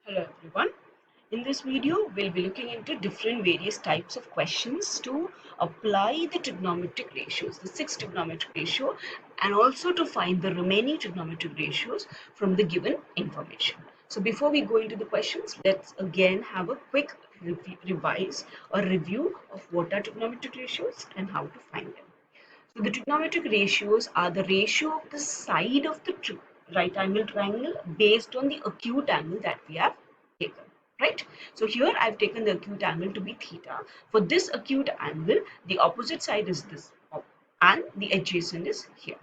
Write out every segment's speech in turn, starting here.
Hello everyone. In this video, we'll be looking into different various types of questions to apply the trigonometric ratios, the 6 trigonometric ratio, and also to find the remaining trigonometric ratios from the given information. So before we go into the questions, let's again have a quick revise or review of what are trigonometric ratios and how to find them. So the trigonometric ratios are the ratio of the side of the right angle triangle based on the acute angle that we have taken. Right? So here I've taken the acute angle to be theta. For this acute angle, the opposite side is this and the adjacent is here.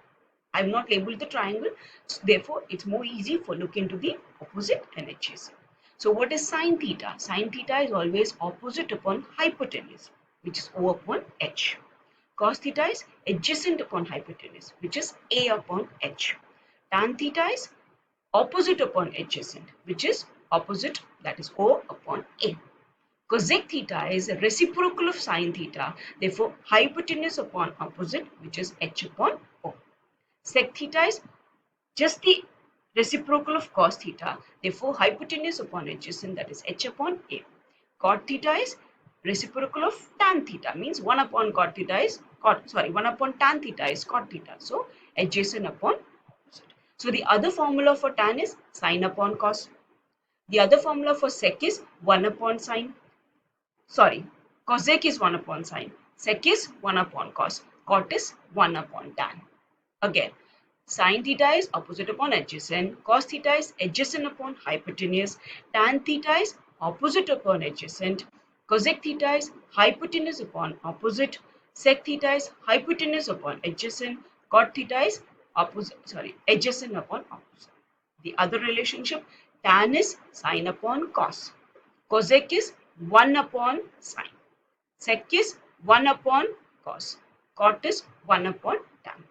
I've not labeled the triangle, so therefore it's more easy for look into the opposite and adjacent. So what is sine theta? Sine theta is always opposite upon hypotenuse, which is O upon H. Cos theta is adjacent upon hypotenuse, which is A upon H. Tan theta is opposite upon adjacent, which is opposite, that is O upon A. Cosec theta is a reciprocal of sine theta, therefore hypotenuse upon opposite, which is H upon O. Sec theta is just the reciprocal of cos theta, therefore hypotenuse upon adjacent, that is H upon A. Cot theta is reciprocal of tan theta, means 1 upon cot theta is 1 upon tan theta is cot theta, so adjacent upon opposite. So the other formula for tan is sine upon cos. The other formula for sec is 1 upon sine. Cosec is 1 upon sine. Sec is 1 upon cos. Cot is 1 upon tan. Again, sine theta is opposite upon adjacent. Cos theta is adjacent upon hypotenuse. Tan theta is opposite upon adjacent. Cosec theta is hypotenuse upon opposite. Sec theta is hypotenuse upon adjacent. Cot theta is adjacent upon opposite. The other relationship, tan is sine upon cos. Cosec is 1 upon sine. Sec is 1 upon cos. Cot is 1 upon tan.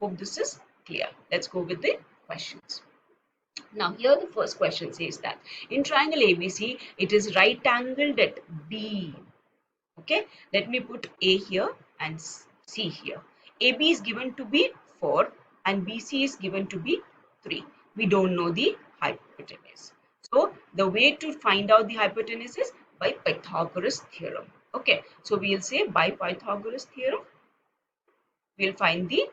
Hope this is clear. Let's go with the questions. Now here the first question says that in triangle ABC, it is right angled at B. Okay, let me put A here and C here. AB is given to be 4 and BC is given to be 3. We don't know the hypotenuse. So the way to find out the hypotenuse is by Pythagoras theorem. Okay, so we'll say by Pythagoras theorem, we'll find the,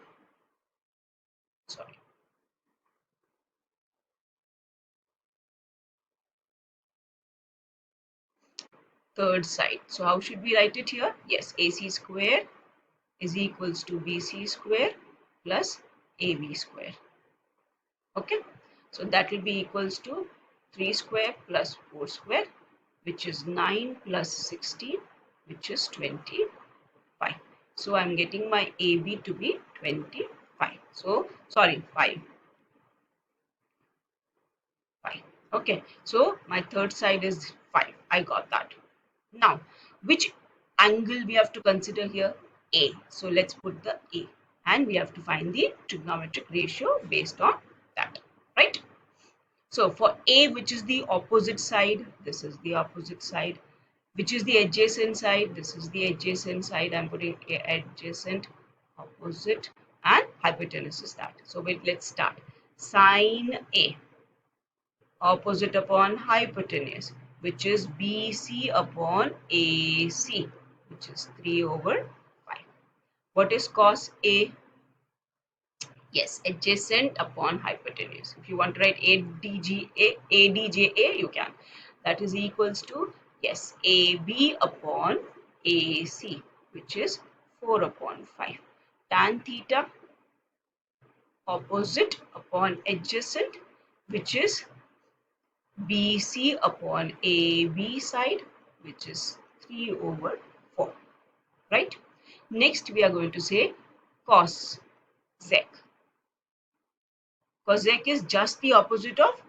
third side. So how should we write it here? Yes, AC square is equals to BC square plus AB square. Okay, so that will be equals to 3 square plus 4 square, which is 9 plus 16, which is 25. So I'm getting my AB to be 25. So sorry, 5. Okay, so my third side is 5. I got that. Now, which angle we have to consider here? A. So let's put the A, and we have to find the trigonometric ratio based on that, right? So for A, which is the opposite side, this is the opposite side. Which is the adjacent side? This is the adjacent side. I'm putting A, adjacent, opposite, and hypotenuse is that. So wait, let's start. Sine A, opposite upon hypotenuse, which is BC upon AC, which is 3 over 5. What is cos A? Yes, adjacent upon hypotenuse. If you want to write ADJA, you can. That is equals to, yes, AB upon AC, which is 4 upon 5. Tan theta, opposite upon adjacent, which is BC upon AB side, which is 3 over 4, right? Next, we are going to say cos sec. Cosec is just the opposite of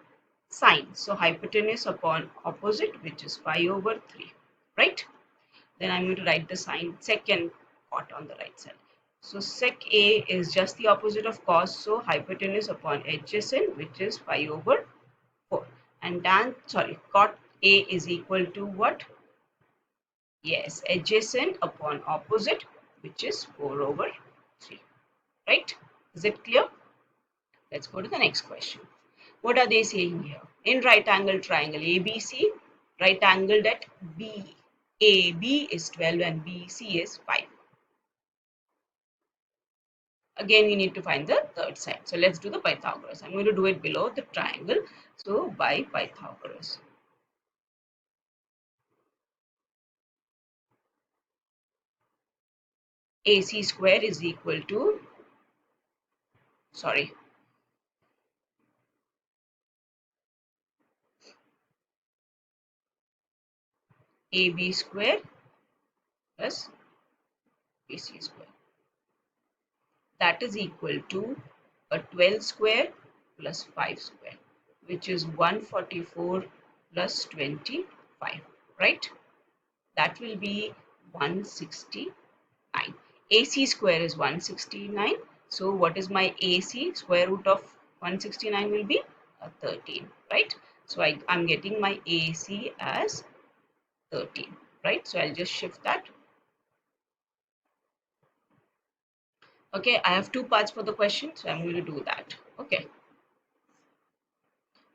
sine. So hypotenuse upon opposite, which is 5 over 3, right? Then I'm going to write the sine second cot on the right side. So sec A is just the opposite of cos. So hypotenuse upon adjacent, which is 5 over 4. And cot A is equal to what? Yes, adjacent upon opposite, which is 4 over 3, right? Is it clear? Let's go to the next question. What are they saying here? In right angle triangle ABC, right angled at B. AB is 12 and BC is 5. Again, we need to find the third side. So let's do the Pythagoras. I'm going to do it below the triangle. So by Pythagoras. AC square is equal to, sorry, AB square plus BC square. That is equal to a 12 square plus 5 square, which is 144 plus 25, right? That will be 169. AC square is 169. So what is my AC? Square root of 169 will be 13, right? So I'm getting my AC as 13, right? So I'll just shift that. Okay, I have two parts for the question, so I'm going to do that. Okay.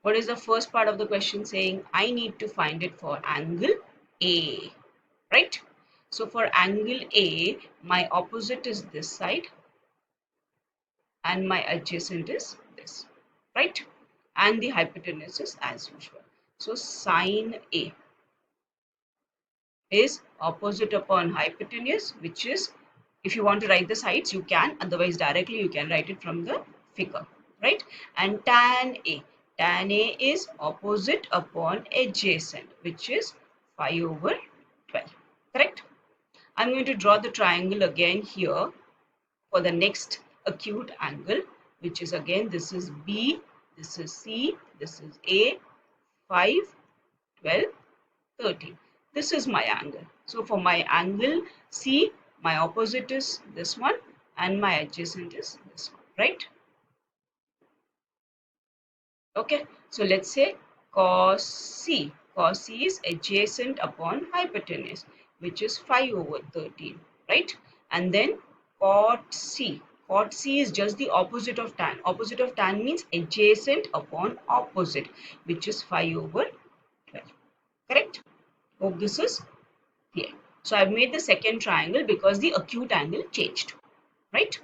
What is the first part of the question saying? I need to find it for angle A, right? So for angle A, my opposite is this side and my adjacent is this, right? And the hypotenuse is as usual. So sine A is opposite upon hypotenuse, which is, if you want to write the sides, you can, otherwise directly you can write it from the figure, right? And tan A is opposite upon adjacent, which is 5 over 12, correct? I'm going to draw the triangle again here for the next acute angle, which is again, this is B, this is C, this is A, 5, 12, 13. This is my angle. So for my angle C, my opposite is this one and my adjacent is this one, right? Okay, so let's say cos C. Cos C is adjacent upon hypotenuse, which is 5 over 13, right? And then cot C. Cot C is just the opposite of tan. Opposite of tan means adjacent upon opposite, which is 5 over 12, correct? Hope this is clear. So I've made the second triangle because the acute angle changed, right?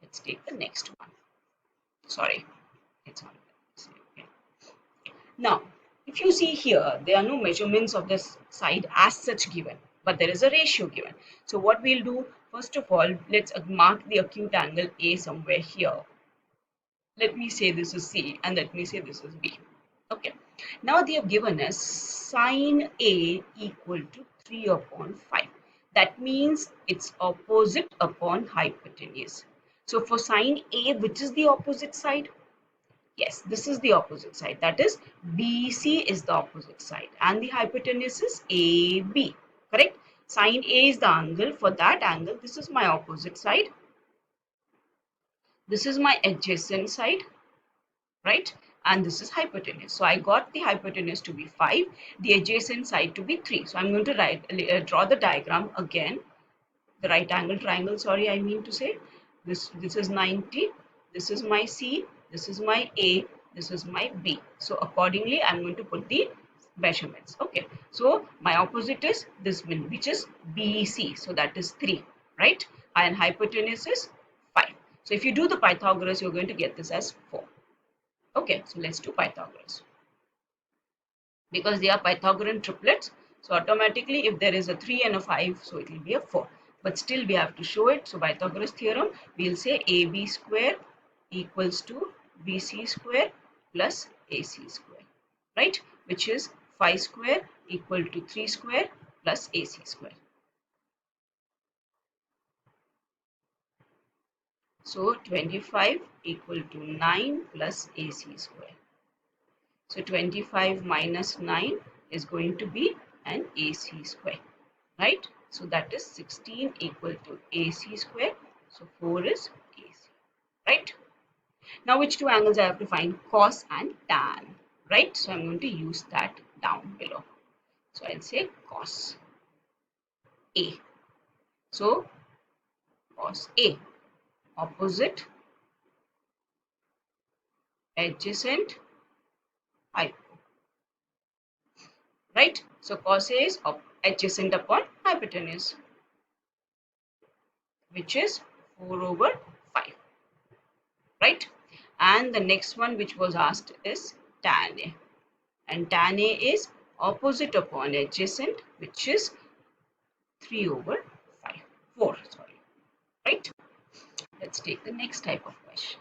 Let's take the next one. Sorry, it's on. Okay. Now, if you see here, there are no measurements of this side as such given, but there is a ratio given. So what we'll do, first of all, let's mark the acute angle A somewhere here. Let me say this is C and let me say this is B. Okay. Now they have given us sine A equal to 3 upon 5. That means it's opposite upon hypotenuse. So for sine A, which is the opposite side? Yes, this is the opposite side. That is BC is the opposite side and the hypotenuse is AB. Correct? Sine A is the angle. For that angle, this is my opposite side. This is my adjacent side, right? And this is hypotenuse. So I got the hypotenuse to be 5, the adjacent side to be 3. So I'm going to draw the diagram again. The right angle triangle, sorry, I mean to say. This is 90, this is my C, this is my A, this is my B. So accordingly, I'm going to put the measurements. Okay. So my opposite is this one, which is BC. So that is 3, right? And hypotenuse is 5. So if you do the Pythagoras, you're going to get this as 4. Okay, so let's do Pythagoras. Because they are Pythagorean triplets, so automatically if there is a 3 and a 5, so it will be a 4. But still we have to show it. So Pythagoras theorem, we'll say AB square equals to BC square plus AC square, right? Which is 5 square equal to 3 square plus AC square. So 25 equal to 9 plus AC square. So 25 minus 9 is going to be an AC square, right? So that is 16 equal to AC square. So 4 is AC, right? Now which two angles I have to find? Cos and tan, right? So I'm going to use that down below. So I'll say cos A. So cos A, opposite, adjacent, hypo. right? So cos A is adjacent upon hypotenuse, which is 4 over 5, right? And the next one which was asked is tan A, and tan A is opposite upon adjacent, which is 3 over 5, 4, sorry, right? Let's take the next type of question.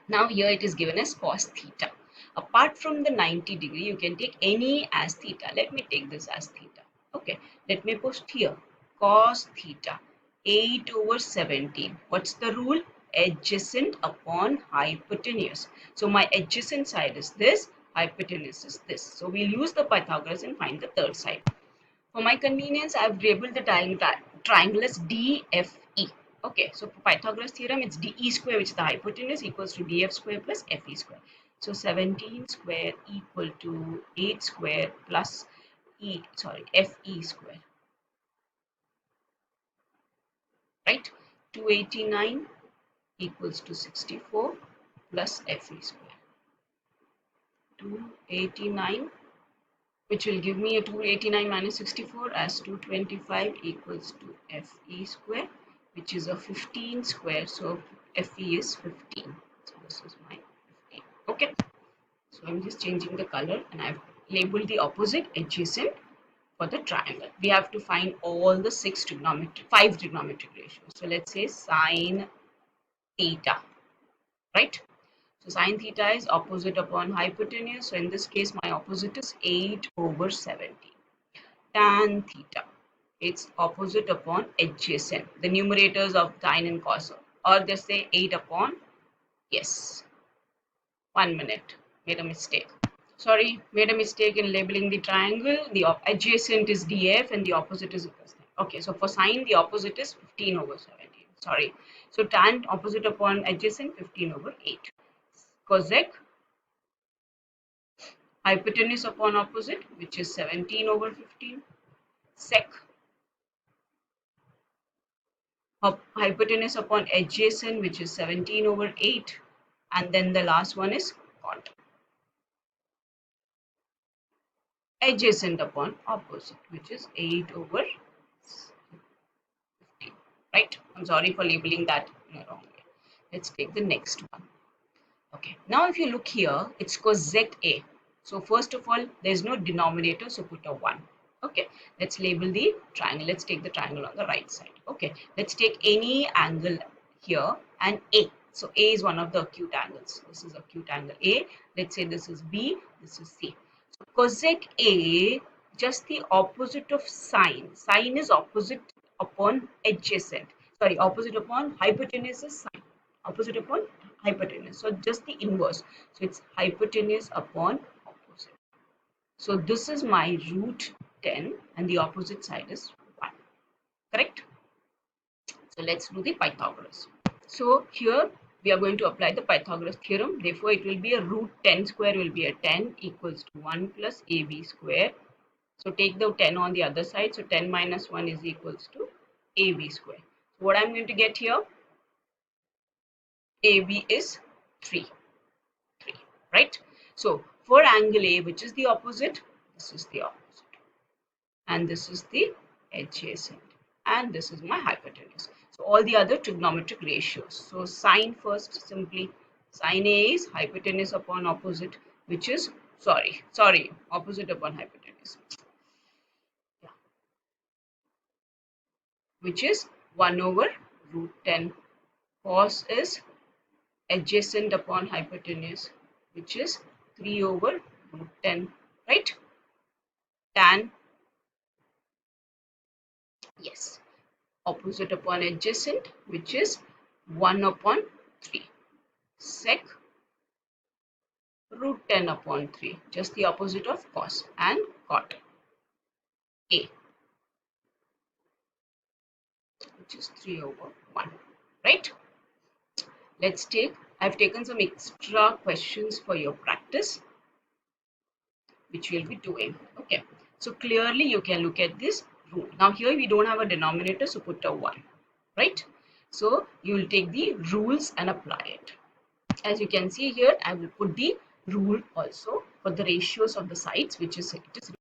Now here it is given as cos theta. Apart from the 90-degree, you can take any as theta. Let me take this as theta. Okay, let me post here cos theta 8 over 17. What's the rule? Adjacent upon hypotenuse. So my adjacent side is this, hypotenuse is this. So we'll use the Pythagoras and find the third side. For my convenience, I've labeled the triangle as DFE. Okay, so for Pythagoras theorem, it's DE square, which is the hypotenuse, equals to DF square plus FE square. So 17 square equal to 8 square plus FE square, right? 289 equals to 64 plus FE square. 289, which will give me a 289 minus 64 as 225 equals to FE square, which is a 15 square. So FE is 15. So this is my 15. Okay. So I'm just changing the color and I've labeled the opposite adjacent for the triangle. We have to find all the five trigonometric ratios. So let's say sine theta, right? So sine theta is opposite upon hypotenuse. So in this case, my opposite is 8 over 17. Tan theta, it's opposite upon adjacent. The numerators of sine and cos, or just say 8 upon, yes. 1 minute, made a mistake. Sorry, made a mistake in labeling the triangle. The adjacent is DF and the opposite is cosine. Okay, so for sine, the opposite is 15 over 17. Sorry. So tan opposite upon adjacent, 15 over 8. Cosec, hypotenuse upon opposite, which is 17 over 15. Sec, hypotenuse upon adjacent, which is 17 over 8. And then the last one is cot, adjacent upon opposite, which is 8 over 15. Right? I'm sorry for labeling that in the wrong way. Let's take the next one. Okay. Now if you look here, it's cosec A. So first of all, there's no denominator, so put a 1. Okay. Let's label the triangle. Let's take the triangle on the right side. Okay. Let's take any angle here and A. So A is one of the acute angles. This is acute angle A. Let's say this is B, this is C. So cosec A, just the opposite of sine. Sine is opposite upon adjacent. Sorry, opposite upon hypotenuse is sine. Opposite upon hypotenuse. So just the inverse. So it's hypotenuse upon opposite. So this is my root 10 and the opposite side is 1. Correct? So let's do the Pythagoras. So here we are going to apply the Pythagoras theorem. Therefore, it will be a root 10 square will be a 10 equals to 1 plus AB square. So take the 10 on the other side. So 10 minus 1 is equals to AB square. So what I'm going to get here? AB is 3, right? So for angle A, which is the opposite, this is the opposite. And this is the adjacent. And this is my hypotenuse. So all the other trigonometric ratios. So sine first, simply sine A is hypotenuse upon opposite, which is, opposite upon hypotenuse. Yeah. Which is 1 over root 10. Cos is adjacent upon hypotenuse, which is 3 over root 10, right? Tan, yes, opposite upon adjacent, which is 1 upon 3. Sec, root 10 upon 3, just the opposite of cos, and cot A, which is 3 over 1, right? Let's take, I've taken some extra questions for your practice, which we'll be doing. Okay, so clearly you can look at this rule. Now here we don't have a denominator, so put a 1, right? So you will take the rules and apply it. As you can see here, I will put the rule also for the ratios of the sides, which is it is